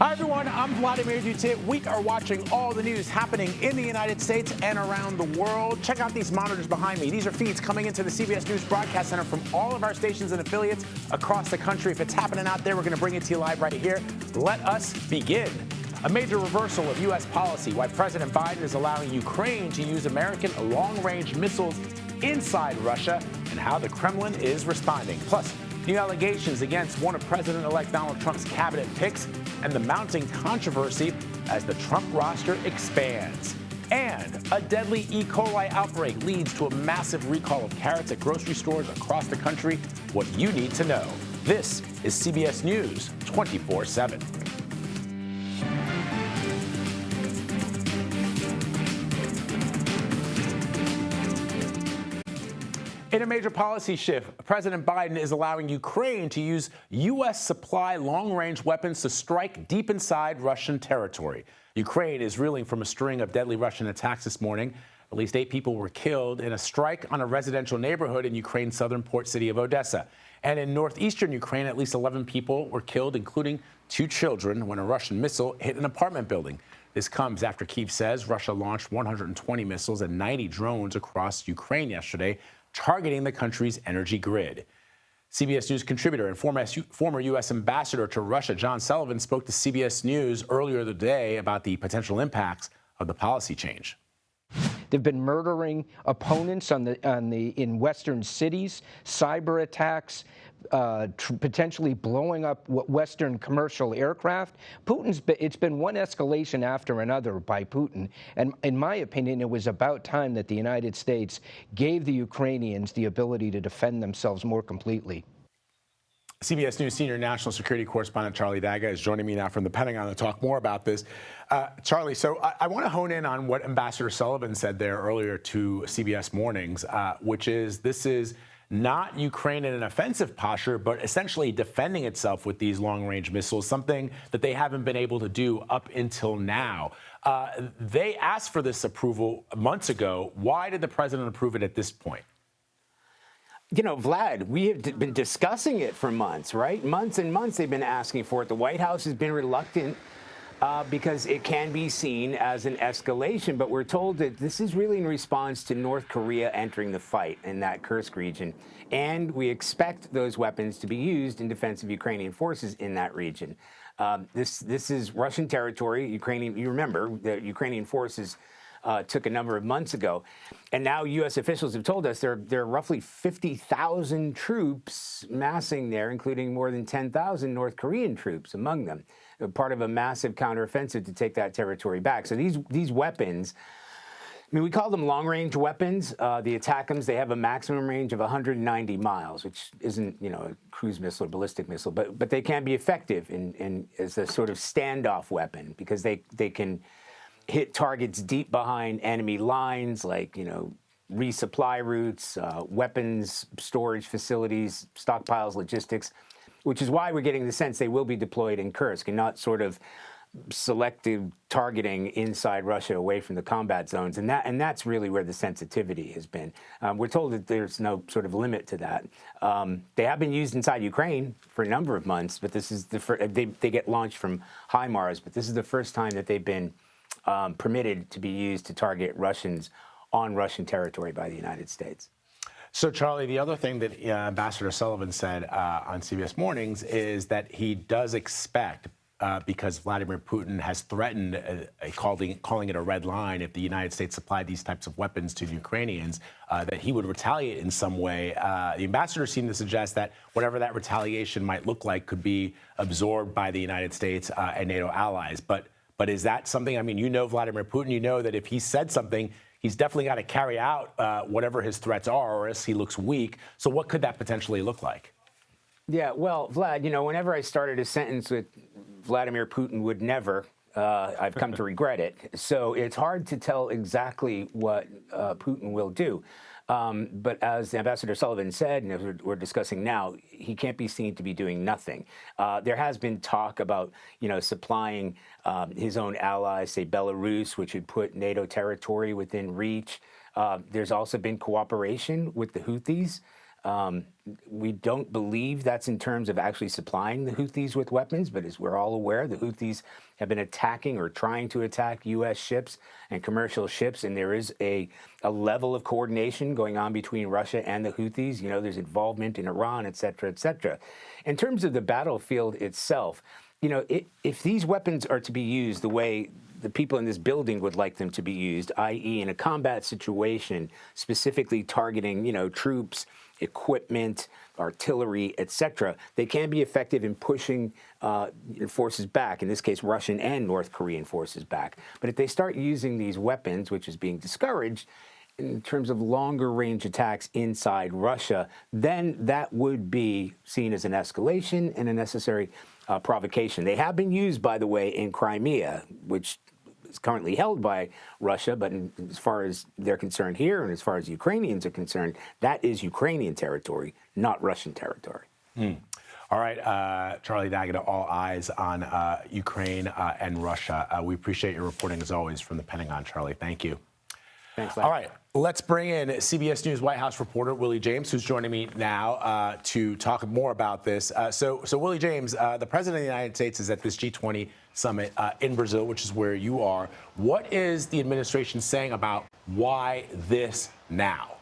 Hi, everyone. I'm Vladimir Dutit. We are watching all the news happening in the United States and around the world. Check out these monitors behind me. These are feeds coming into the CBS News Broadcast Center from all of our stations and affiliates across the country. If it's happening out there, we're going to bring it to you live right here. Let us begin. A major reversal of U.S. policy, why President Biden is allowing Ukraine to use American long-range missiles inside Russia, and how the Kremlin is responding. Plus, new allegations against one of President-elect Donald Trump's cabinet picks and the mounting controversy as the Trump roster expands. And a deadly E. coli outbreak leads to a massive recall of carrots at grocery stores across the country. What you need to know. This is CBS News 24/7. In a major policy shift, President Biden is allowing Ukraine to use U.S. supply long-range weapons to strike deep inside Russian territory. Ukraine is reeling from a string of deadly Russian attacks this morning. At least 8 people were killed in a strike on a residential neighborhood in Ukraine's southern port city of Odessa. And in northeastern Ukraine, at least 11 people were killed, including 2 children, when a Russian missile hit an apartment building. This comes after Kyiv says Russia launched 120 missiles and 90 drones across Ukraine yesterday, targeting the country's energy grid. CBS News contributor and former U.S. ambassador to Russia, John Sullivan, spoke to CBS News earlier today about the potential impacts of the policy change. They've been murdering opponents in Western cities, cyber attacks, potentially blowing up Western commercial aircraft. It's been one escalation after another by Putin. And in my opinion, it was about time that the United States gave the Ukrainians the ability to defend themselves more completely. CBS News senior national security correspondent Charlie Daga is joining me now from the Pentagon to talk more about this. Charlie, so I want to hone in on what Ambassador Sullivan said there earlier to CBS Mornings, which is this is not Ukraine in an offensive posture, but essentially defending itself with these long-range missiles, something that they haven't been able to do up until now. They asked for this approval months ago. Why did the president approve it at this point? You know, Vlad, we have been discussing it for months, right? Months and months they've been asking for it. The White House has been reluctant because it can be seen as an escalation. But we're told that this is really in response to North Korea entering the fight in that Kursk region. And we expect those weapons to be used in defense of Ukrainian forces in that region. This is Russian territory. You remember, the Ukrainian forces took a number of months ago. And now U.S. officials have told us there are roughly 50,000 troops massing there, including more than 10,000 North Korean troops among them, part of a massive counteroffensive to take that territory back. So these weapons, I mean, we call them long-range weapons. The ATACMS, they have a maximum range of 190 miles, which isn't, a cruise missile or ballistic missile, but they can be effective as a sort of standoff weapon because they can hit targets deep behind enemy lines, like, resupply routes, weapons storage facilities, stockpiles, logistics, which is why we're getting the sense they will be deployed in Kursk and not sort of selective targeting inside Russia away from the combat zones. And that's really where the sensitivity has been. We're told that there's no sort of limit to that. They have been used inside Ukraine for a number of months, but this is the first, they get launched from HIMARS, but this is the first time that they've been permitted to be used to target Russians on Russian territory by the United States. So, Charlie, the other thing that Ambassador Sullivan said on CBS Mornings is that he does expect, because Vladimir Putin has threatened calling it a red line if the United States supplied these types of weapons to the Ukrainians, that he would retaliate in some way. The ambassador seemed to suggest that whatever that retaliation might look like could be absorbed by the United States and NATO allies. But is that something, I mean, Vladimir Putin, you know that if he said something, he's definitely got to carry out whatever his threats are, or else he looks weak. So what could that potentially look like? Yeah, well, Vlad, whenever I started a sentence with Vladimir Putin would never, I've come to regret it. So it's hard to tell exactly what Putin will do. But as Ambassador Sullivan said, and as we're discussing now, he can't be seen to be doing nothing. There has been talk about, supplying his own allies, say Belarus, which would put NATO territory within reach. There's also been cooperation with the Houthis. We don't believe that's in terms of actually supplying the Houthis with weapons, but as we're all aware, the Houthis have been attacking or trying to attack U.S. ships and commercial ships, and there is a level of coordination going on between Russia and the Houthis. You know, there's involvement in Iran, et cetera, et cetera. In terms of the battlefield itself, you know, if these weapons are to be used the way the people in this building would like them to be used, i.e. in a combat situation, specifically targeting, you know, troops, equipment, artillery, etc., they can be effective in pushing forces back, in this case, Russian and North Korean forces back. But if they start using these weapons, which is being discouraged, in terms of longer range attacks inside Russia, then that would be seen as an escalation and a necessary provocation. They have been used, by the way, in Crimea, which is currently held by Russia, but as far as they're concerned here and as far as Ukrainians are concerned, that is Ukrainian territory, not Russian territory. All right, Charlie D'Agata, all eyes on Ukraine and Russia. We appreciate your reporting, as always, from the Pentagon, Charlie. Thank you. Thanks, Larry. All right, let's bring in CBS News White House reporter Willie James, who's joining me now to talk more about this. So Willie James, the President of the United States is at this G20 summit in Brazil, which is where you are. What is the administration saying about why this now?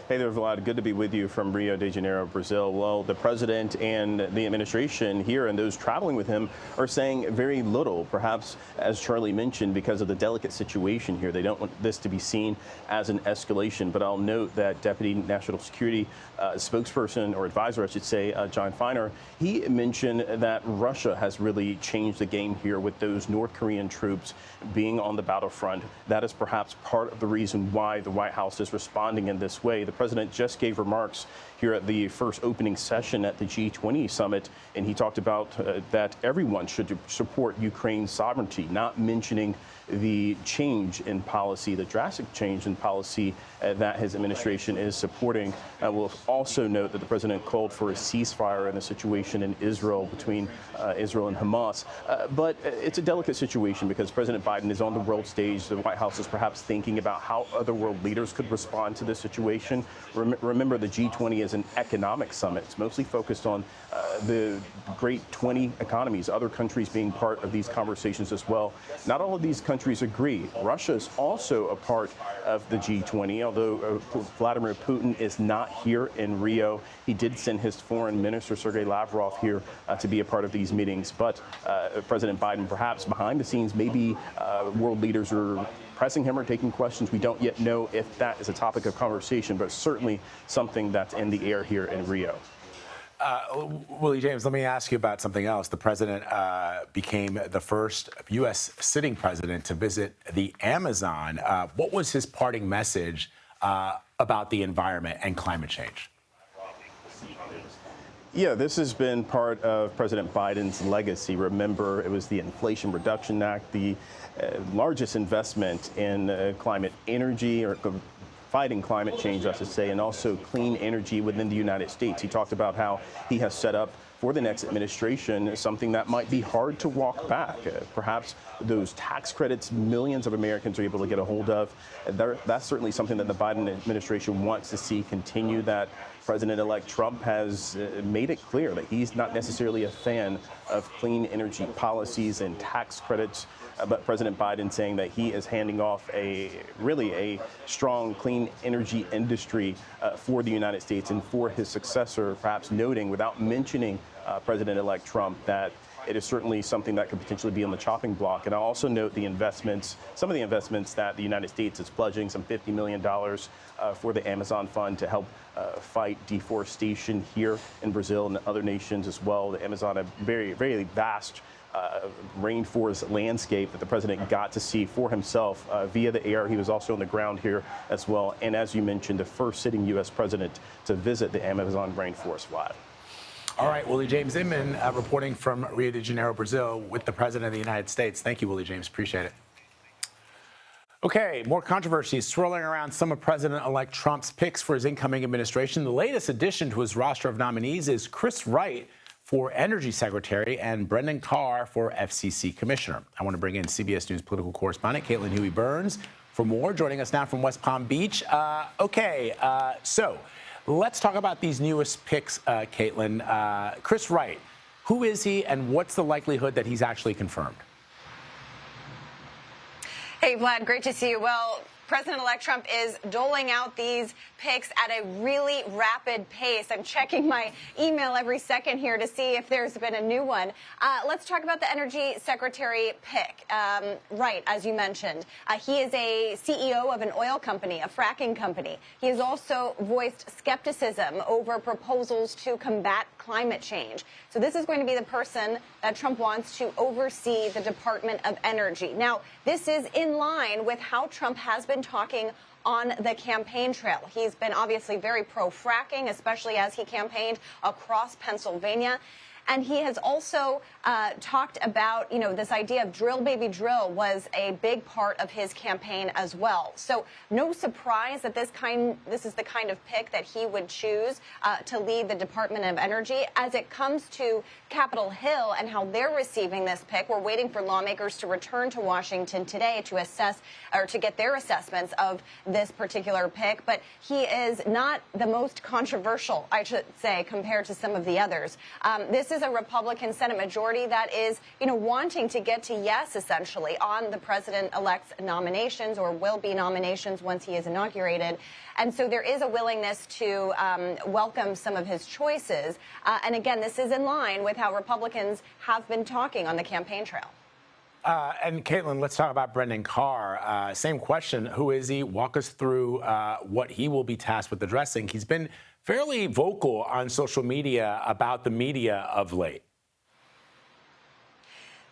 Hey there, Vlad. Good to be with you from Rio de Janeiro, Brazil. Well, the president and the administration here and those traveling with him are saying very little, perhaps, as Charlie mentioned, because of the delicate situation here. They don't want this to be seen as an escalation. But I'll note that Deputy National Security spokesperson, or advisor, I should say, John Feiner, he mentioned that Russia has really changed the game here with those North Korean troops being on the battlefront. That is perhaps part of the reason why the White House is responding in this way. The president just gave remarks here at the first opening session at the G20 summit, and he talked about that everyone should support Ukraine's sovereignty, not mentioning the change in policy, the drastic change in policy that his administration is supporting. We'll also note that the president called for a ceasefire in the situation in Israel between Israel and Hamas. But it's a delicate situation because President Biden is on the world stage. The White House is perhaps thinking about how other world leaders could respond to this situation. Remember, the G20 is an economic summit. It's mostly focused on the great 20 economies, other countries being part of these conversations as well. Not all of these countries agree. Russia is also a part of the G20, although Vladimir Putin is not here in Rio. He did send his foreign minister, Sergei Lavrov, here to be a part of these meetings. But President Biden, perhaps behind the scenes, maybe world leaders are pressing him or taking questions. We don't yet know if that is a topic of conversation, but certainly something that's in the air here in Rio. Willie James, let me ask you about something else. The president became the first U.S. sitting president to visit the Amazon. What was his parting message about the environment and climate change? Yeah, this has been part of President Biden's legacy. Remember, it was the Inflation Reduction Act, the largest investment in climate energy, or fighting climate change, I should say, and also clean energy within the United States. He talked about how he has set up for the next administration something that might be hard to walk back. Perhaps those tax credits millions of Americans are able to get a hold of. That's certainly something that the Biden administration wants to see continue. That President-elect Trump has made it clear that he's not necessarily a fan of clean energy policies and tax credits. But President Biden saying that he is handing off a strong clean energy industry for the United States and for his successor, perhaps noting without mentioning President-elect Trump that it is certainly something that could potentially be on the chopping block. And I'll also note the investments, some of the investments that the United States is pledging, some $50 million for the Amazon Fund to help fight deforestation here in Brazil and other nations as well. The Amazon, a very, very vast rainforest landscape that the president got to see for himself via the air. He was also on the ground here as well. And as you mentioned, the first sitting U.S. president to visit the Amazon rainforest, Vlad. All right, Willie James Inman reporting from Rio de Janeiro, Brazil, with the President of the United States. Thank you, Willie James. Appreciate it. Okay, more controversies swirling around some of President-elect Trump's picks for his incoming administration. The latest addition to his roster of nominees is Chris Wright for Energy Secretary and Brendan Carr for FCC Commissioner. I want to bring in CBS News political correspondent Caitlin Huey-Burns for more. Joining us now from West Palm Beach. So let's talk about these newest picks, Caitlin. Chris Wright, who is he and what's the likelihood that he's actually confirmed? Hey, Vlad, great to see you. Well, President-elect Trump is doling out these picks at a really rapid pace. I'm checking my email every second here to see if there's been a new one. Let's talk about the Energy Secretary pick. Wright, as you mentioned. He is a CEO of an oil company, a fracking company. He has also voiced skepticism over proposals to combat climate change. So this is going to be the person that Trump wants to oversee the Department of Energy. Now, this is in line with how Trump has been talking on the campaign trail. He's been obviously very pro-fracking, especially as he campaigned across Pennsylvania. And he has also talked about, this idea of drill, baby, drill was a big part of his campaign as well. So no surprise that this is the kind of pick that he would choose to lead the Department of Energy. As it comes to Capitol Hill and how they're receiving this pick, we're waiting for lawmakers to return to Washington today to assess or to get their assessments of this particular pick. But he is not the most controversial, I should say, compared to some of the others. This is a Republican Senate majority that is, wanting to get to yes, essentially, on the president-elect's nominations, or will be nominations once he is inaugurated. And so there is a willingness to welcome some of his choices. And again, this is in line with how Republicans have been talking on the campaign trail. And Caitlin, let's talk about Brendan Carr. Same question. Who is he? Walk us through what he will be tasked with addressing. He's been fairly vocal on social media about the media of late.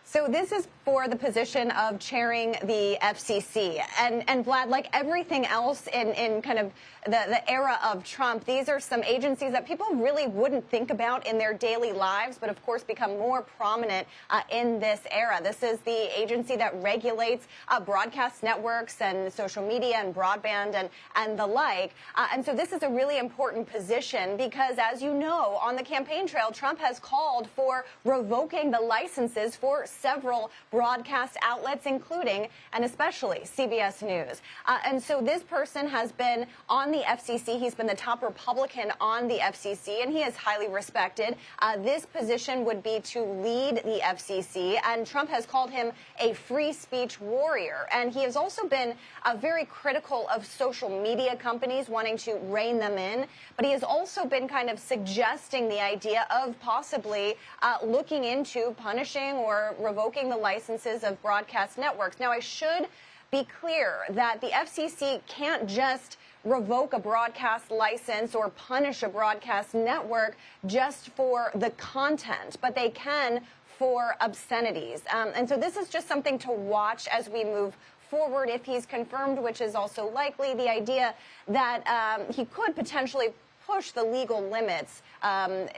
So this is for the position of chairing the FCC. And Vlad, like everything else in kind of the era of Trump, these are some agencies that people really wouldn't think about in their daily lives, but of course become more prominent in this era. This is the agency that regulates broadcast networks and social media and broadband and the like. And so this is a really important position because, as you know, on the campaign trail, Trump has called for revoking the licenses for several broadcast outlets, including and especially CBS News. And so this person has been on the FCC. He's been the top Republican on the FCC, and he is highly respected. This position would be to lead the FCC, and Trump has called him a free speech warrior. And he has also been very critical of social media companies, wanting to rein them in. But he has also been kind of suggesting the idea of possibly looking into punishing or revoking the licenses of broadcast networks. Now, I should be clear that the FCC can't just revoke a broadcast license or punish a broadcast network just for the content, but they can for obscenities. And so this is just something to watch as we move forward. If he's confirmed, which is also likely, the idea that he could potentially push the legal limits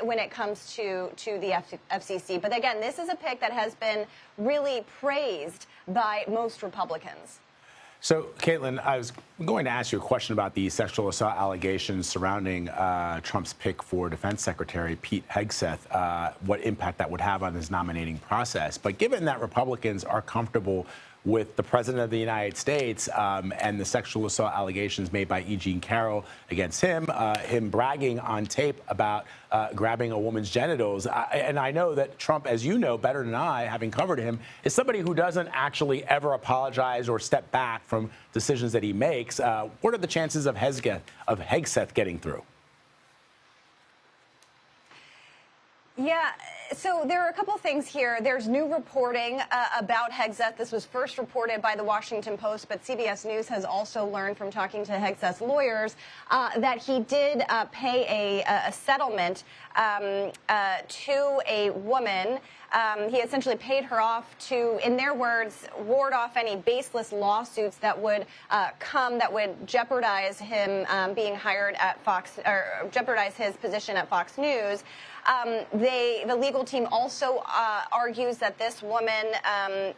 when it comes to the FCC. But again, this is a pick that has been really praised by most Republicans. So, Caitlin, I was going to ask you a question about the sexual assault allegations surrounding Trump's pick for Defense Secretary Pete Hegseth, what impact that would have on his nominating process. But given that Republicans are comfortable with the President of the United States and the sexual assault allegations made by E. Jean Carroll against him, him bragging on tape about grabbing a woman's genitals. And I know that Trump, as you know better than I, having covered him, is somebody who doesn't actually ever apologize or step back from decisions that he makes. What are the chances of Hegseth getting through? Yeah, so there are a couple things here. There's new reporting about Hegseth. This was first reported by the Washington Post, but CBS News has also learned from talking to Hegseth's lawyers that he did pay a settlement to a woman. He essentially paid her off to, in their words, ward off any baseless lawsuits that would that would jeopardize him being hired at Fox, or jeopardize his position at Fox News. The legal team also argues that this woman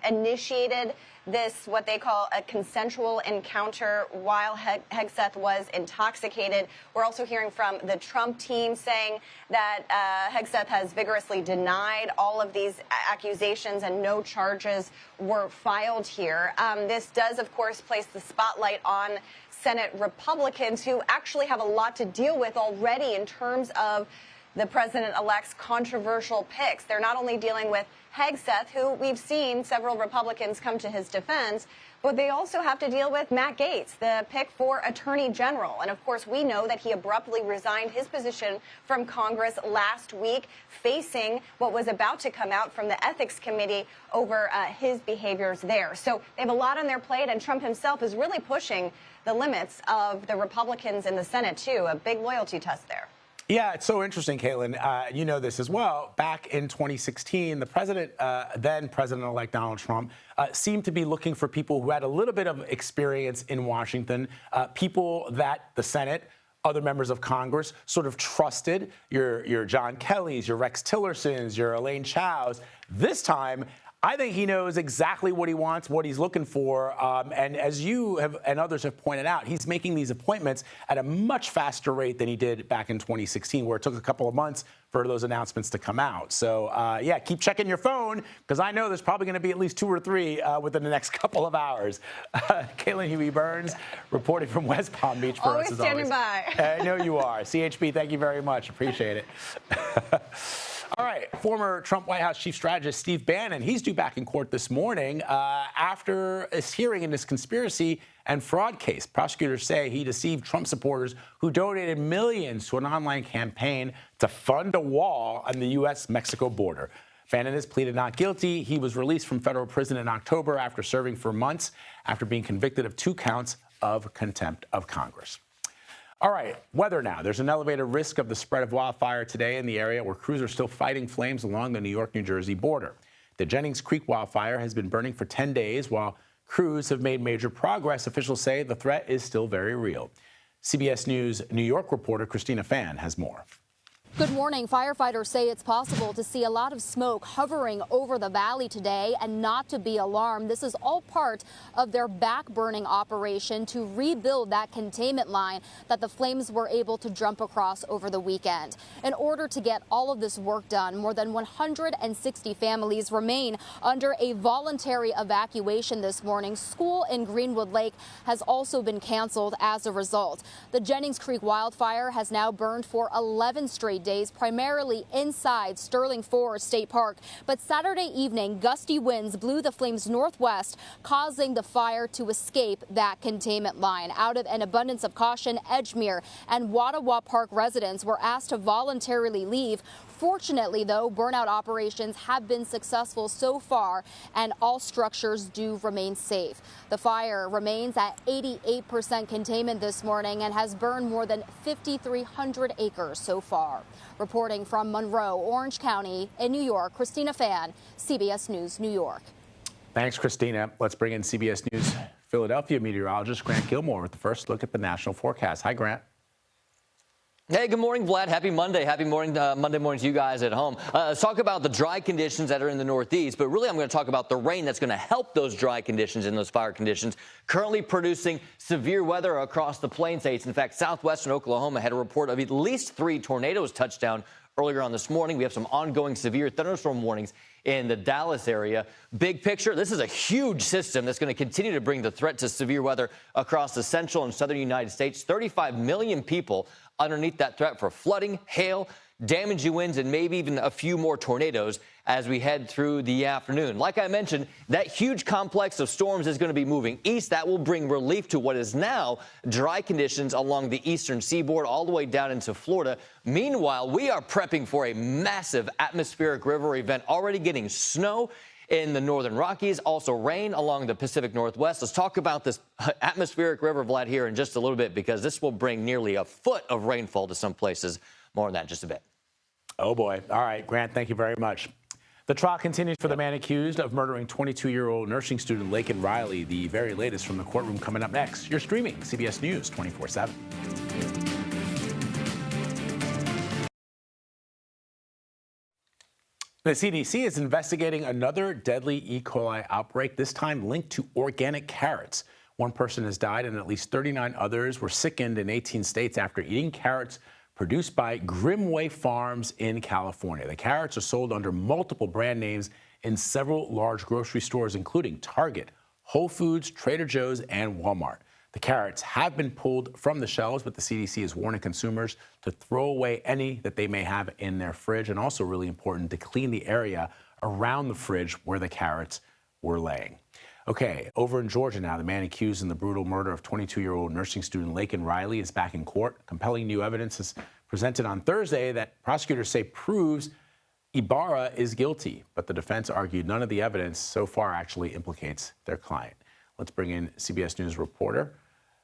initiated this, what they call a consensual encounter, while Hegseth was intoxicated. We're also hearing from the Trump team saying that Hegseth has vigorously denied all of these accusations and no charges were filed here. This does, of course, place the spotlight on Senate Republicans, who actually have a lot to deal with already in terms of the president-elect's controversial picks. They're not only dealing with Hegseth, who we've seen several Republicans come to his defense, but they also have to deal with Matt Gaetz, the pick for Attorney General. And of course, we know that he abruptly resigned his position from Congress last week, facing what was about to come out from the Ethics Committee over his behaviors there. So they have a lot on their plate, and Trump himself is really pushing the limits of the Republicans in the Senate, too. A big loyalty test there. Yeah, it's so interesting, Caitlin. You know this as well. Back in 2016, the president, then President-elect Donald Trump, seemed to be looking for people who had a little bit of experience in Washington, people that the Senate, other members of Congress sort of trusted, your John Kellys, your Rex Tillersons, your Elaine Chao's. This time, I think he knows exactly what he wants, what he's looking for. And as you have and others have pointed out, he's making these appointments at a much faster rate than he did back in 2016, where it took a couple of months for those announcements to come out. So, yeah, keep checking your phone, because I know there's probably going to be at least 2 or 3 within the next couple of hours. Caitlin Huey-Burns reporting from West Palm Beach for us as always. Always standing by. I know you are. CHP, thank you very much. Appreciate it. All right, former Trump White House chief strategist Steve Bannon, he's due back in court this morning after his hearing in this conspiracy and fraud case. Prosecutors say he deceived Trump supporters who donated millions to an online campaign to fund a wall on the U.S.-Mexico border. Bannon has pleaded not guilty. He was released from federal prison in October after serving for months after being convicted of 2 counts of contempt of Congress. All right, weather now. There's an elevated risk of the spread of wildfire today in the area where crews are still fighting flames along the New York-New Jersey border. The Jennings Creek wildfire has been burning for 10 days. While crews have made major progress, officials say the threat is still very real. CBS News New York reporter Christina Fan has more. Good morning. Firefighters say it's possible to see a lot of smoke hovering over the valley today and not to be alarmed. This is all part of their back-burning operation to rebuild that containment line that the flames were able to jump across over the weekend. In order to get all of this work done, more than 160 families remain under a voluntary evacuation this morning. School in Greenwood Lake has also been canceled as a result. The Jennings Creek wildfire has now burned for 11 straight days, primarily inside Sterling Forest State Park. But Saturday evening, gusty winds blew the flames northwest, causing the fire to escape that containment line. Out of an abundance of caution, Edgemere and Wattawa Park residents were asked to voluntarily leave. Fortunately, though, burnout operations have been successful so far, and all structures do remain safe. The fire remains at 88% containment this morning and has burned more than 5,300 acres so far. Reporting from Monroe, Orange County in New York, Christina Fan, CBS News, New York. Thanks, Christina. Let's bring in CBS News Philadelphia meteorologist Grant Gilmore with the first look at the national forecast. Hi, Grant. Hey, good morning, Vlad. Happy Monday. Happy morning, Monday morning to you guys at home. Let's talk about the dry conditions that are in the Northeast, but really I'm going to talk about the rain that's going to help those dry conditions and those fire conditions, currently producing severe weather across the Plain States. In fact, southwestern Oklahoma had a report of at least 3 tornadoes touched down earlier on this morning. We have some ongoing severe thunderstorm warnings in the Dallas area. Big picture, this is a huge system that's going to continue to bring the threat to severe weather across the central and southern United States. 35 million people underneath that threat for flooding, hail, damaging winds, and maybe even a few more tornadoes as we head through the afternoon. Like I mentioned, that huge complex of storms is going to be moving east. That will bring relief to what is now dry conditions along the eastern seaboard all the way down into Florida. Meanwhile, we are prepping for a massive atmospheric river event, already getting snow in the northern Rockies, also rain along the Pacific Northwest. Let's talk about this atmospheric river, Vlad, here in just a little bit, because this will bring nearly a foot of rainfall to some places. More on that in just a bit. Oh, boy. All right, Grant, thank you very much. The trial continues for the man accused of murdering 22-year-old nursing student Laken Riley. The very latest from the courtroom coming up next. You're streaming CBS News 24/7. The CDC is investigating another deadly E. coli outbreak, this time linked to organic carrots. One person has died and at least 39 others were sickened in 18 states after eating carrots produced by Grimway Farms in California. The carrots are sold under multiple brand names in several large grocery stores, including Target, Whole Foods, Trader Joe's, and Walmart. The carrots have been pulled from the shelves, but the CDC is warning consumers to throw away any that they may have in their fridge, and also really important to clean the area around the fridge where the carrots were laying. Okay, over in Georgia now, the man accused in the brutal murder of 22-year-old nursing student Laken Riley is back in court. Compelling new evidence is presented on Thursday that prosecutors say proves Ibarra is guilty, but the defense argued none of the evidence so far actually implicates their client. Let's bring in CBS News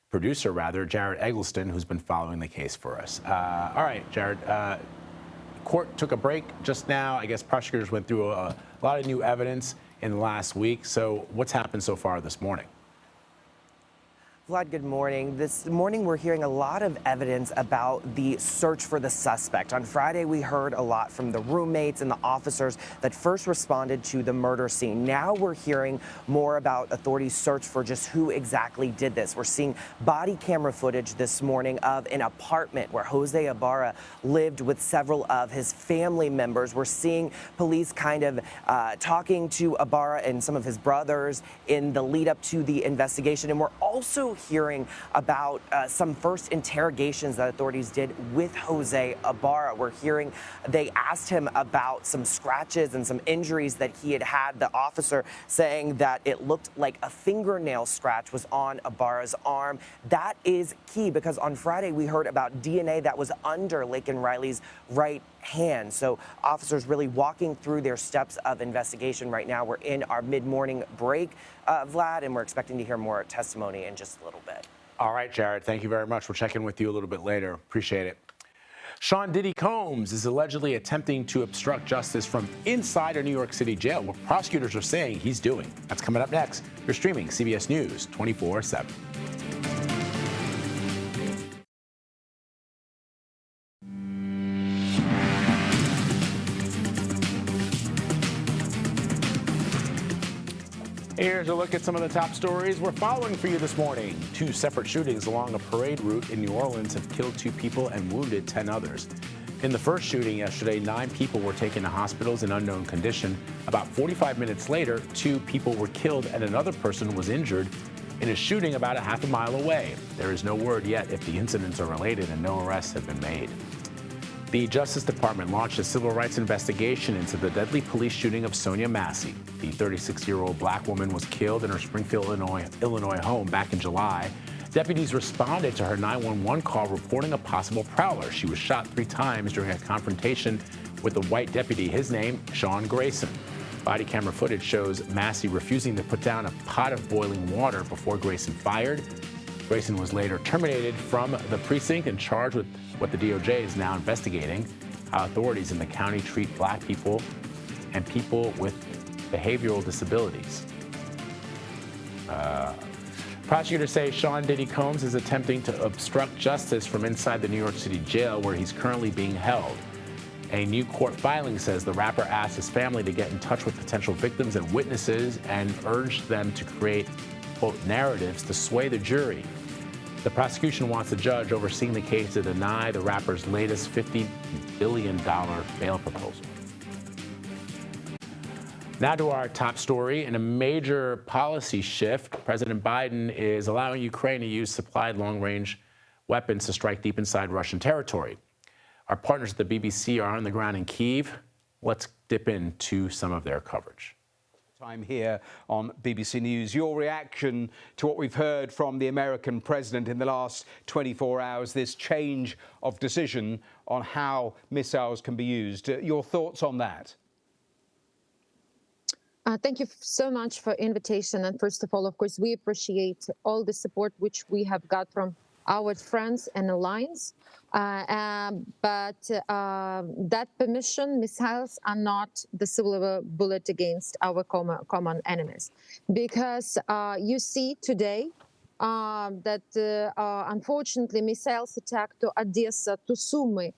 producer, Jared Eggleston, who's been following the case for us. All right, Jared, court took a break just now. I guess prosecutors went through a lot of new evidence in the last week. So what's happened so far this morning? Vlad, good morning. This morning, we're hearing a lot of evidence about the search for the suspect. On Friday, we heard a lot from the roommates and the officers that first responded to the murder scene. Now we're hearing more about authorities' search for just who exactly did this. We're seeing body camera footage this morning of an apartment where Jose Ibarra lived with several of his family members. We're seeing police kind of talking to Ibarra and some of his brothers in the lead up to the investigation. And we're also hearing about some first interrogations that authorities did with Jose Ibarra. We're hearing they asked him about some scratches and some injuries that he had had. The officer saying that it looked like a fingernail scratch was on Ibarra's arm. That is key because on Friday we heard about DNA that was under Laken Riley's right hand. So officers really walking through their steps of investigation right now. We're in our mid-morning break, Vlad, and we're expecting to hear more testimony in just a little bit. All right, Jared, thank you very much. We'll check in with you a little bit later. Appreciate it. Sean Diddy Combs is allegedly attempting to obstruct justice from inside a New York City jail, what prosecutors are saying he's doing. That's coming up next. You're streaming CBS News 24/7. Here's a look at some of the top stories we're following for you this morning. 2 separate shootings along a parade route in New Orleans have killed 2 people and wounded 10 others. In the first shooting yesterday, 9 people were taken to hospitals in unknown condition. About 45 minutes later, 2 people were killed and another person was injured in a shooting about a half a mile away. There is no word yet if the incidents are related and no arrests have been made. The Justice Department launched a civil rights investigation into the deadly police shooting of Sonia Massey. The 36-year-old black woman was killed in her Springfield, Illinois home back in July. Deputies responded to her 911 call reporting a possible prowler. She was shot 3 times during a confrontation with a white deputy. His name, Sean Grayson. Body camera footage shows Massey refusing to put down a pot of boiling water before Grayson fired. Grayson was later terminated from the precinct and charged with what the DOJ is now investigating, how authorities in the county treat black people and people with behavioral disabilities. Prosecutors say Sean Diddy Combs is attempting to obstruct justice from inside the New York City jail where he's currently being held. A new court filing says the rapper asked his family to get in touch with potential victims and witnesses and urged them to create, quote, narratives to sway the jury. The prosecution wants the judge overseeing the case to deny the rapper's latest $50 billion bail proposal. Now to our top story. In a major policy shift, President Biden is allowing Ukraine to use supplied long-range weapons to strike deep inside Russian territory. Our partners at the BBC are on the ground in Kyiv. Let's dip into some of their coverage. Time here on BBC News. Your reaction to what we've heard from the American president in the last 24 hours, this change of decision on how missiles can be used. Your thoughts on that? Thank you so much for invitation. And first of all, of course, we appreciate all the support which we have got from our friends and alliance. But that permission, missiles are not the silver bullet against our common enemies. Because you see today that unfortunately missiles attack to Odessa, to Sumy,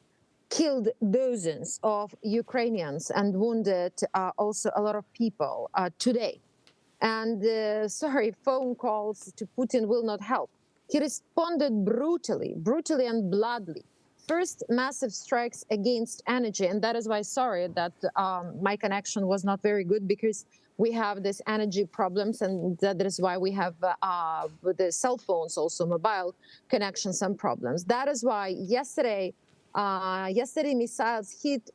killed dozens of Ukrainians and wounded also a lot of people today. And sorry, phone calls to Putin will not help. He responded brutally and bloodily. First, massive strikes against energy, and that is why, sorry, that my connection was not very good, because we have this energy problems, and that is why we have with the cell phones, also mobile connection, some problems. That is why yesterday missiles hit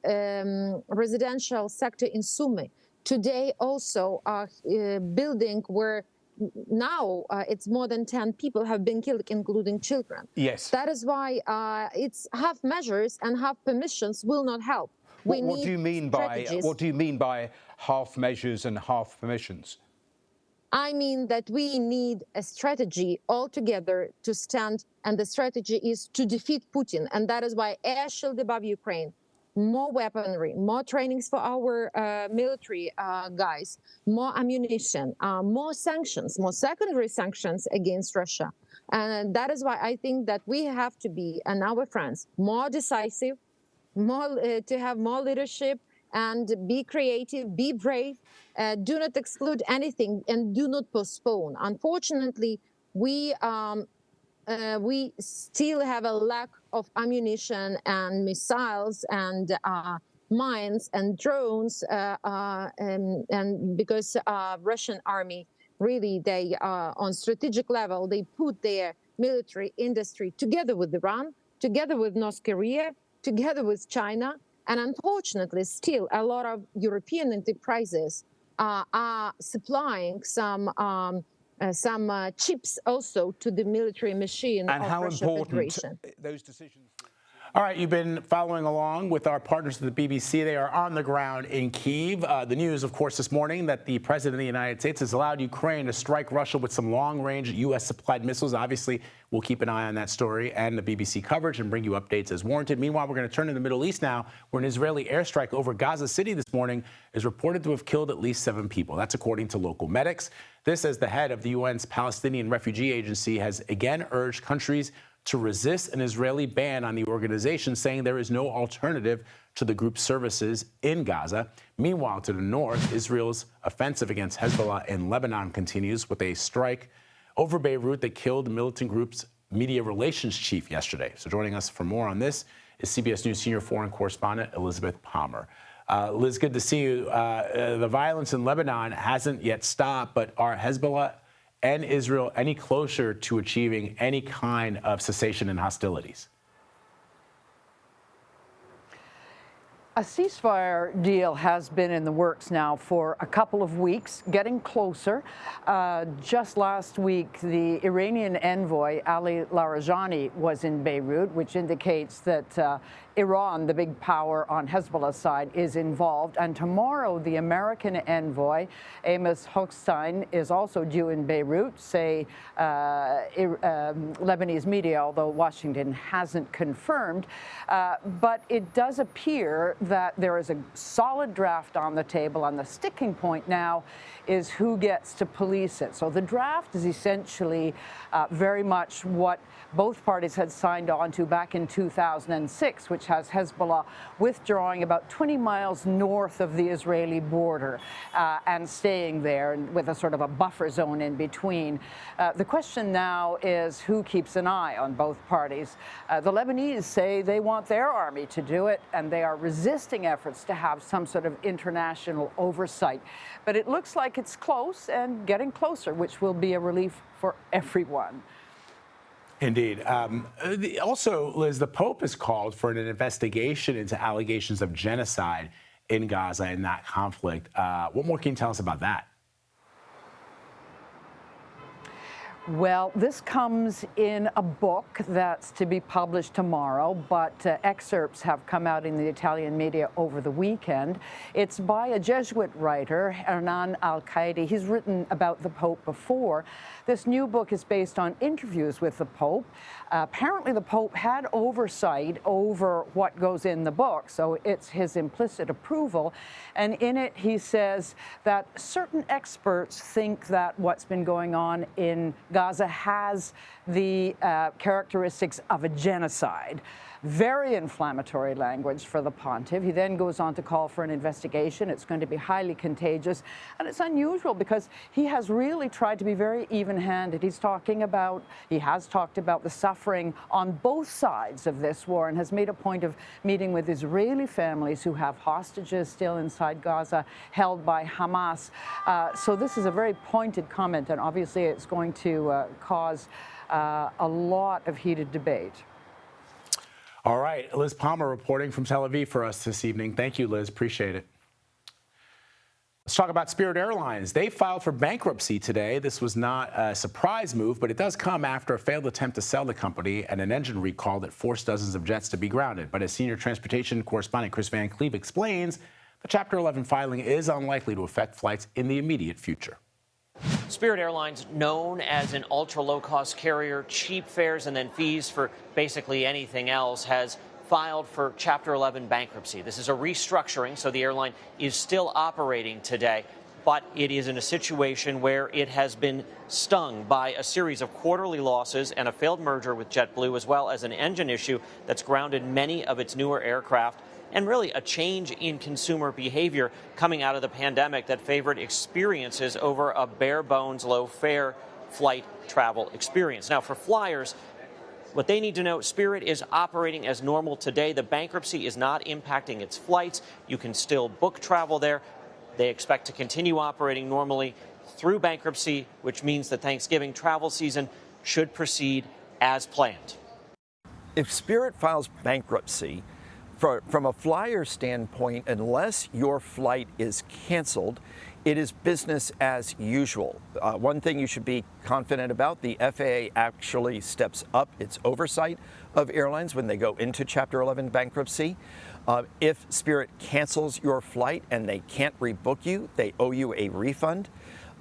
residential sector in Sumy. Today also building where now it's more than 10 people have been killed, including children. Yes. That is why it's half measures and half permissions will not help. What do you mean by half measures and half permissions? I mean that we need a strategy altogether to stand, and the strategy is to defeat Putin. And that is why air shield above Ukraine, more weaponry, more trainings for our military guys, more ammunition, more sanctions, more secondary sanctions against Russia. And that is why I think that we have to be, and our friends, more decisive, more to have more leadership, and be creative, be brave, do not exclude anything, and do not postpone. Unfortunately, we still have a lack of ammunition and missiles and mines and drones, and because Russian army really, they on strategic level, they put their military industry together with Iran, together with North Korea, together with China, and unfortunately, still a lot of European enterprises are supplying some chips also to the military machine and of how Russian important Federation. those decisions. All right, you've been following along with our partners at the BBC. They are on the ground in Kyiv. The news, of course, this morning that the president of the United States has allowed Ukraine to strike Russia with some long-range U.S.-supplied missiles. Obviously, we'll keep an eye on that story and the BBC coverage and bring you updates as warranted. Meanwhile, we're going to turn to the Middle East now, where an Israeli airstrike over Gaza City this morning is reported to have killed at least 7 people. That's according to local medics. This, as the head of the UN's Palestinian Refugee Agency, has again urged countries to resist an Israeli ban on the organization, saying there is no alternative to the group's services in Gaza. Meanwhile, to the north, Israel's offensive against Hezbollah in Lebanon continues with a strike over Beirut that killed the militant group's media relations chief yesterday. So joining us for more on this is CBS News senior foreign correspondent Elizabeth Palmer. Liz, good to see you. The violence in Lebanon hasn't yet stopped, but are Hezbollah and Israel any closer to achieving any kind of cessation in hostilities? A ceasefire deal has been in the works now for a couple of weeks, getting closer. Just last week, the Iranian envoy, Ali Larijani, was in Beirut, which indicates that Iran, the big power on Hezbollah's side, is involved. And tomorrow, the American envoy, Amos Hochstein, is also due in Beirut, say Lebanese media, although Washington hasn't confirmed. But it does appear that there is a solid draft on the table, and the sticking point now is who gets to police it. So the draft is essentially very much what both parties had signed on to back in 2006, which has Hezbollah withdrawing about 20 miles north of the Israeli border and staying there with a sort of a buffer zone in between. The question now is who keeps an eye on both parties. The Lebanese say they want their army to do it, and they are resisting efforts to have some sort of international oversight. But it looks like it's close and getting closer, which will be a relief for everyone. Indeed. Also, Liz, the Pope has called for an investigation into allegations of genocide in Gaza in that conflict. What more can you tell us about that? Well, this comes in a book that's to be published tomorrow, but excerpts have come out in the Italian media over the weekend. It's by a Jesuit writer, Hernan Al-Qaidi. He's written about the Pope before. This new book is based on interviews with the Pope. Apparently, the Pope had oversight over what goes in the book, so it's his implicit approval. And in it, he says that certain experts think that what's been going on in Gaza has the characteristics of a genocide. very inflammatory language for the pontiff. He then goes on to call for an investigation. It's going to be highly contagious. And it's unusual because he has really tried to be very even-handed. He has talked about the suffering on both sides of this war and has made a point of meeting with Israeli families who have hostages still inside Gaza held by Hamas. So this is a very pointed comment, and obviously it's going to cause a lot of heated debate. All right, Liz Palmer reporting from Tel Aviv for us this evening. Thank you, Liz. Appreciate it. Let's talk about Spirit Airlines. They filed for bankruptcy today. This was not a surprise move, but it does come after a failed attempt to sell the company and an engine recall that forced dozens of jets to be grounded. But as senior transportation correspondent Chris Van Cleve explains, the Chapter 11 filing is unlikely to affect flights in the immediate future. Spirit Airlines, known as an ultra-low-cost carrier, cheap fares and then fees for basically anything else, has filed for Chapter 11 bankruptcy. This is a restructuring, so the airline is still operating today, but it is in a situation where it has been stung by a series of quarterly losses and a failed merger with JetBlue, as well as an engine issue that's grounded many of its newer aircraft, and really a change in consumer behavior coming out of the pandemic that favored experiences over a bare-bones, low-fare flight travel experience. Now, for flyers, what they need to know, Spirit is operating as normal today. The bankruptcy is not impacting its flights. You can still book travel there. They expect to continue operating normally through bankruptcy, which means the Thanksgiving travel season should proceed as planned. If Spirit files bankruptcy, from a flyer standpoint, unless your flight is canceled, it is business as usual. One thing you should be confident about, the FAA actually steps up its oversight of airlines when they go into Chapter 11 bankruptcy. If Spirit cancels your flight and they can't rebook you, they owe you a refund.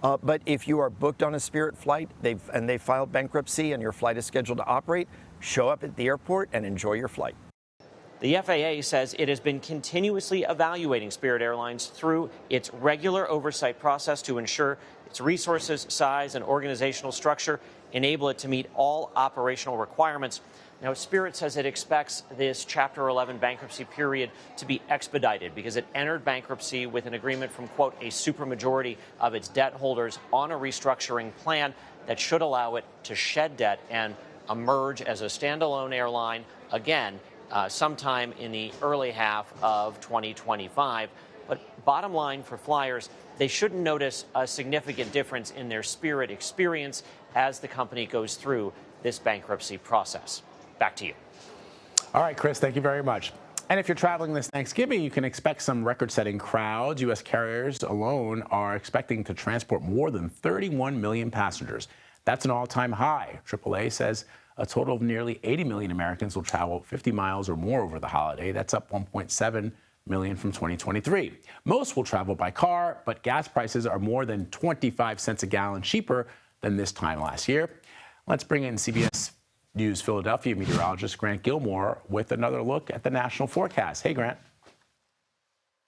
But if you are booked on a Spirit flight and they filed bankruptcy and your flight is scheduled to operate, show up at the airport and enjoy your flight. The FAA says it has been continuously evaluating Spirit Airlines through its regular oversight process to ensure its resources, size, and organizational structure enable it to meet all operational requirements. Now, Spirit says it expects this Chapter 11 bankruptcy period to be expedited because it entered bankruptcy with an agreement from, quote, a supermajority of its debt holders on a restructuring plan that should allow it to shed debt and emerge as a standalone airline again sometime in the early half of 2025. But bottom line for flyers, they shouldn't notice a significant difference in their Spirit experience as the company goes through this bankruptcy process. Back to you. All right, Chris, thank you very much. And if you're traveling this Thanksgiving, you can expect some record-setting crowds. U.S. carriers alone are expecting to transport more than 31 million passengers. That's an all-time high. AAA says a total of nearly 80 million Americans will travel 50 miles or more over the holiday. That's up 1.7 million from 2023. Most will travel by car, but gas prices are more than 25 cents a gallon cheaper than this time last year. Let's bring in CBS News Philadelphia meteorologist Grant Gilmore with another look at the national forecast. Hey, Grant.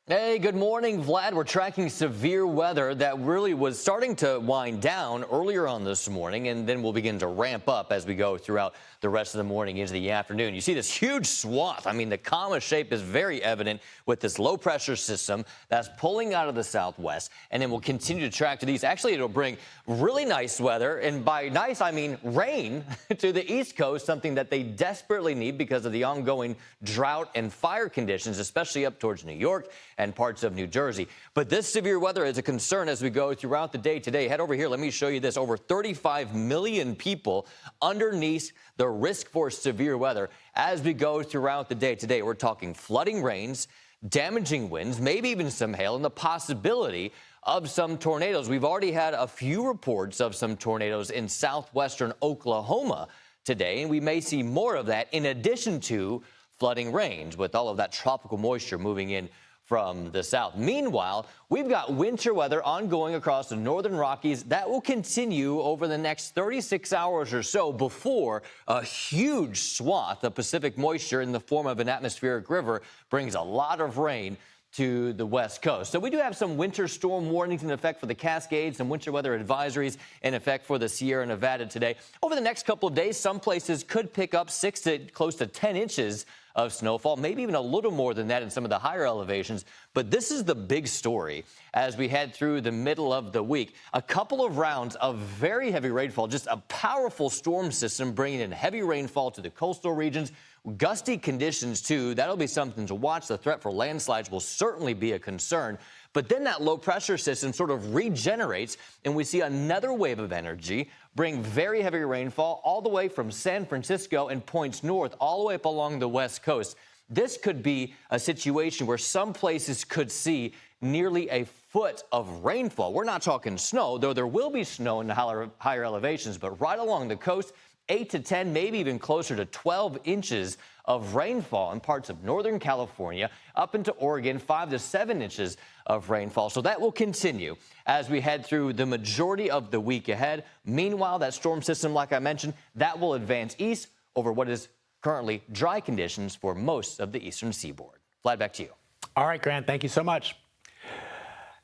Hey, good morning, Vlad. We're tracking severe weather that really was starting to wind down earlier on this morning, and then will begin to ramp up as we go throughout the rest of the morning into the afternoon. You see this huge swath. I mean, the comma shape is very evident with this low pressure system that's pulling out of the southwest, and then we'll continue to track to these. Actually, it'll bring really nice weather, and by nice, I mean rain to the East Coast, something that they desperately need because of the ongoing drought and fire conditions, especially up towards New York and parts of New Jersey. But this severe weather is a concern as we go throughout the day today. Head over here. Let me show you this. Over 35 million people underneath the risk for severe weather as we go throughout the day today. We're talking flooding rains, damaging winds, maybe even some hail, and the possibility of some tornadoes. We've already had a few reports of some tornadoes in southwestern Oklahoma today, and we may see more of that in addition to flooding rains with all of that tropical moisture moving in from the south. Meanwhile, we've got winter weather ongoing across the northern Rockies that will continue over the next 36 hours or so before a huge swath of Pacific moisture in the form of an atmospheric river brings a lot of rain to the west coast. So we do have some winter storm warnings in effect for the Cascades, some winter weather advisories in effect for the Sierra Nevada today. Over the next couple of days, some places could pick up 6 to close to 10 inches of snowfall, maybe even a little more than that in some of the higher elevations. But this is the big story as we head through the middle of the week. A couple of rounds of very heavy rainfall, just a powerful storm system bringing in heavy rainfall to the coastal regions. Gusty conditions, too. That'll be something to watch. The threat for landslides will certainly be a concern. But then that low pressure system sort of regenerates, and we see another wave of energy bring very heavy rainfall all the way from San Francisco and points north all the way up along the West Coast. This could be a situation where some places could see nearly a foot of rainfall. We're not talking snow, though there will be snow in the higher elevations, but right along the coast, 8 to 10, maybe even closer to 12 inches of rainfall in parts of Northern California, up into Oregon, 5 to 7 inches of rainfall. So that will continue as we head through the majority of the week ahead. Meanwhile, that storm system, like I mentioned, that will advance east over what is currently dry conditions for most of the eastern seaboard. Vlad, back to you. All right, Grant, thank you so much.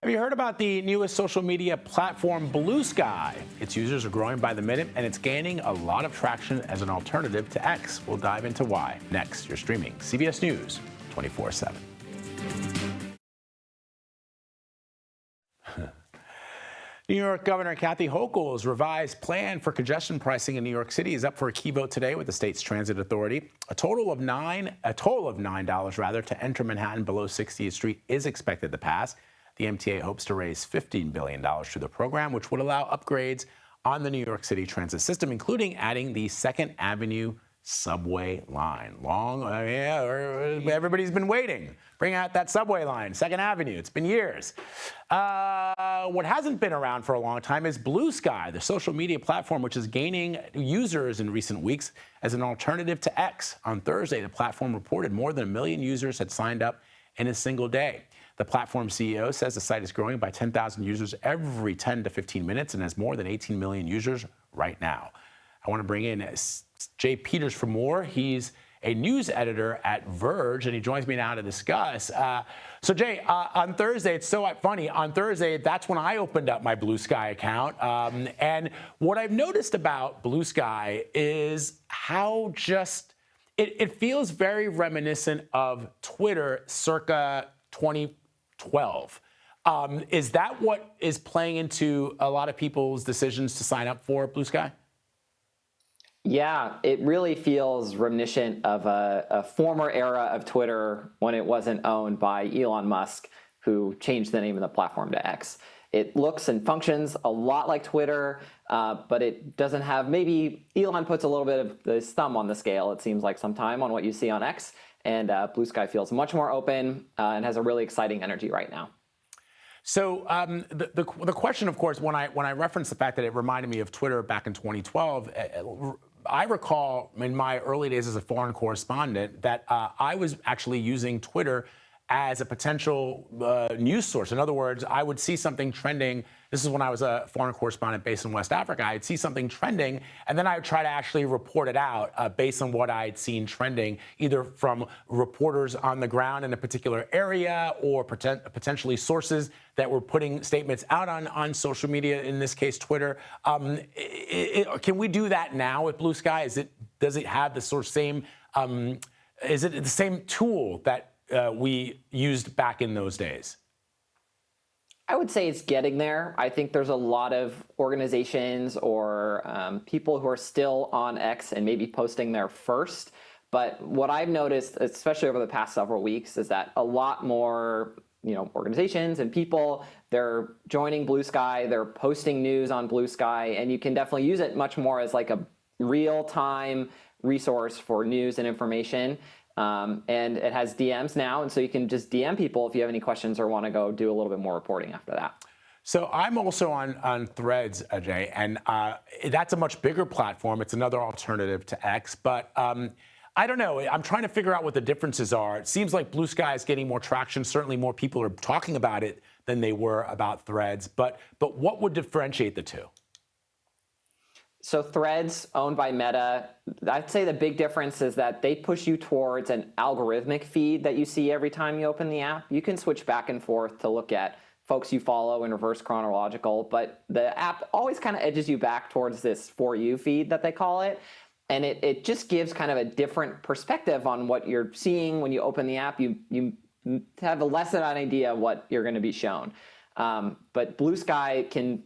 Have you heard about the newest social media platform, Blue Sky? Its users are growing by the minute, and it's gaining a lot of traction as an alternative to X. We'll dive into why. Next, you're streaming CBS News 24/7. New York Governor Kathy Hochul's revised plan for congestion pricing in New York City is up for a key vote today with the state's transit authority. A total of $9 rather to enter Manhattan below 60th Street is expected to pass. The MTA hopes to raise $15 billion through the program, which would allow upgrades on the New York City transit system, including adding the 2nd Avenue subway line. Everybody's been waiting. Bring out that subway line, 2nd Avenue. It's been years. What hasn't been around for a long time is Blue Sky, the social media platform, which is gaining users in recent weeks as an alternative to X. On Thursday, the platform reported more than 1 million users had signed up in a single day. The platform CEO says the site is growing by 10,000 users every 10 to 15 minutes and has more than 18 million users right now. I want to bring in Jay Peters for more. He's a news editor at Verge, and he joins me now to discuss. So, Jay, on Thursday, it's so funny. On Thursday, that's when I opened up my Blue Sky account. And what I've noticed about Blue Sky is how just it feels very reminiscent of Twitter circa 2012. Is that what is playing into a lot of people's decisions to sign up for Blue Sky? Yeah, it really feels reminiscent of a former era of Twitter when it wasn't owned by Elon Musk, who changed the name of the platform to X. It looks and functions a lot like Twitter, but it doesn't have, maybe Elon puts a little bit of his thumb on the scale, it seems like sometime, on what you see on X. And Blue Sky feels much more open and has a really exciting energy right now. So the question, of course, when I referenced the fact that it reminded me of Twitter back in 2012, I recall in my early days as a foreign correspondent that I was actually using Twitter as a potential news source. In other words, I would see something trending. This is when I was a foreign correspondent based in West Africa. I'd see something trending, and then I would try to actually report it out based on what I'd seen trending, either from reporters on the ground in a particular area or potentially sources that were putting statements out on social media, in this case, Twitter. Can we do that now with Blue Sky? Does it have the sort of same, is it the same tool that we used back in those days? I would say it's getting there. I think there's a lot of organizations or people who are still on X and maybe posting there first. But what I've noticed, especially over the past several weeks, is that a lot more organizations and people, they're joining Blue Sky, they're posting news on Blue Sky, and you can definitely use it much more as like a real-time resource for news and information. And it has DMs now, and so you can just DM people if you have any questions or want to go do a little bit more reporting after that. So I'm also on Threads, Ajay, and that's a much bigger platform. It's another alternative to X, but I don't know. I'm trying to figure out what the differences are. It seems like Blue Sky is getting more traction. Certainly more people are talking about it than they were about Threads, but what would differentiate the two? So Threads, owned by Meta, I'd say the big difference is that they push you towards an algorithmic feed that you see every time you open the app. You can switch back and forth to look at folks you follow in reverse chronological, but the app always kind of edges you back towards this For You feed that they call it. And it just gives kind of a different perspective on what you're seeing when you open the app. You have a less of an idea of what you're going to be shown. But Blue Sky can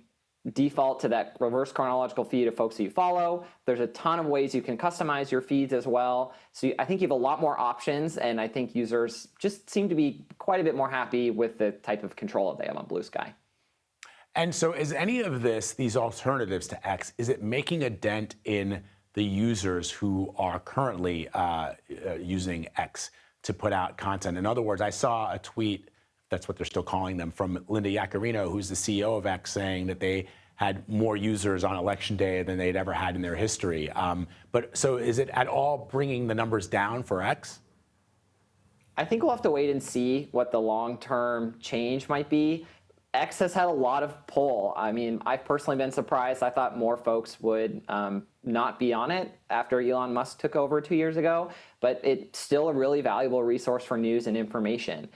default to that reverse chronological feed of folks that you follow. There's a ton of ways you can customize your feeds as well. So I think you have a lot more options, and I think users just seem to be quite a bit more happy with the type of control that they have on Blue Sky. And so is any of these alternatives to X, is it making a dent in the users who are currently using X to put out content? In other words, I saw a tweet, that's what they're still calling them, from Linda Yaccarino, who's the CEO of X, saying that they had more users on election day than they'd ever had in their history. But so is it at all bringing the numbers down for X? I think we'll have to wait and see what the long-term change might be. X has had a lot of pull. I mean, I've personally been surprised. I thought more folks would not be on it after Elon Musk took over 2 years ago, but it's still a really valuable resource for news and information.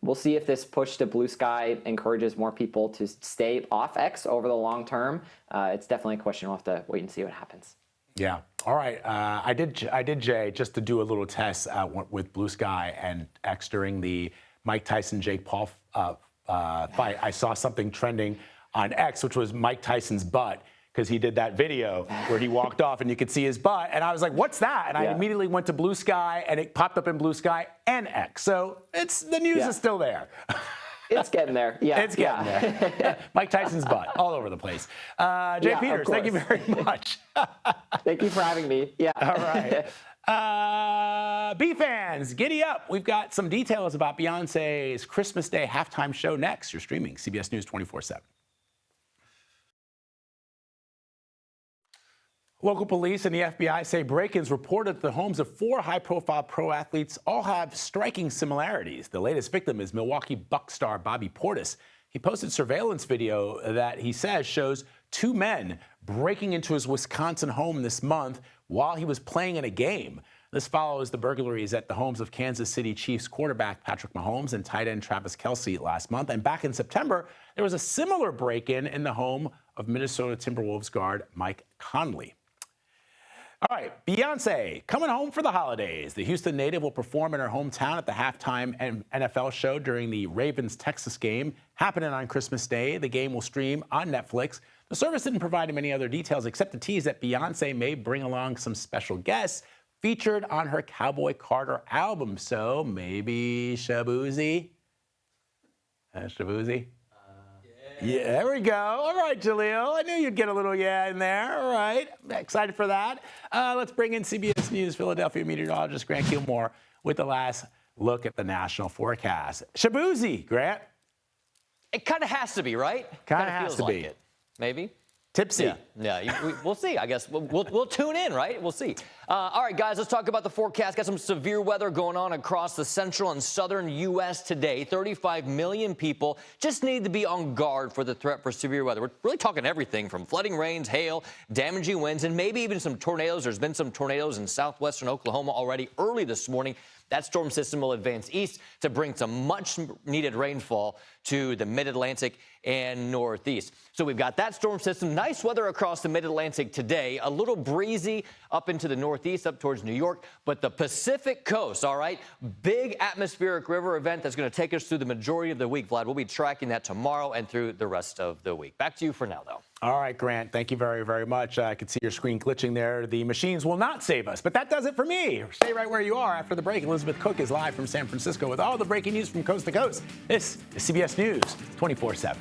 We'll see if this push to Blue Sky encourages more people to stay off X over the long term. It's definitely a question. We'll have to wait and see what happens. Yeah. All right. I did, Jay, just to do a little test with Blue Sky and X during the Mike Tyson-Jake Paul fight. I saw something trending on X, which was Mike Tyson's butt, because he did that video where he walked off and you could see his butt. And I was like, what's that? And I immediately went to Blue Sky, and it popped up in Blue Sky and X. So the news is still there. It's getting there. Yeah. It's getting there. Mike Tyson's butt all over the place. Jay Peters, thank you very much. Thank you for having me. Yeah. All right. B fans, giddy up. We've got some details about Beyonce's Christmas Day halftime show next. You're streaming CBS News 24/7. Local police and the FBI say break-ins reported at the homes of 4 high-profile pro athletes all have striking similarities. The latest victim is Milwaukee Bucks star Bobby Portis. He posted surveillance video that he says shows 2 men breaking into his Wisconsin home this month while he was playing in a game. This follows the burglaries at the homes of Kansas City Chiefs quarterback Patrick Mahomes and tight end Travis Kelce last month. And back in September, there was a similar break-in in the home of Minnesota Timberwolves guard Mike Conley. All right, Beyonce coming home for the holidays. The Houston native will perform in her hometown at the halftime NFL show during the Ravens-Texas game happening on Christmas Day. The game will stream on Netflix. The service didn't provide many other details except to tease that Beyonce may bring along some special guests featured on her Cowboy Carter album. So maybe Shabuzi? Shabuzi? Yeah, there we go. All right, Jaleel. I knew you'd get a little yeah in there. All right. Excited for that. Let's bring in CBS News Philadelphia meteorologist Grant Gilmore with the last look at the national forecast. Shabuzi, Grant. It kind of has to be, right? Kind of has feels to like be. it. Maybe. Tipsy. We'll see. I guess we'll tune in, right? We'll see. All right, guys, let's talk about the forecast. Got some severe weather going on across the central and southern U.S. today. 35 million people just need to be on guard for the threat for severe weather. We're really talking everything from flooding rains, hail, damaging winds, and maybe even some tornadoes. There's been some tornadoes in southwestern Oklahoma already early this morning. That storm system will advance east to bring some much-needed rainfall to the mid-Atlantic and northeast. So we've got that storm system. Nice weather across the mid-Atlantic today. A little breezy up into the northeast, up towards New York. But the Pacific coast, all right, big atmospheric river event that's going to take us through the majority of the week, Vlad. We'll be tracking that tomorrow and through the rest of the week. Back to you for now, though. All right, Grant, thank you very, very much. I can see your screen glitching there. The machines will not save us, but that does it for me. Stay right where you are. After the break, Elizabeth Cook is live from San Francisco with all the breaking news from coast to coast. This is CBS News 24/7.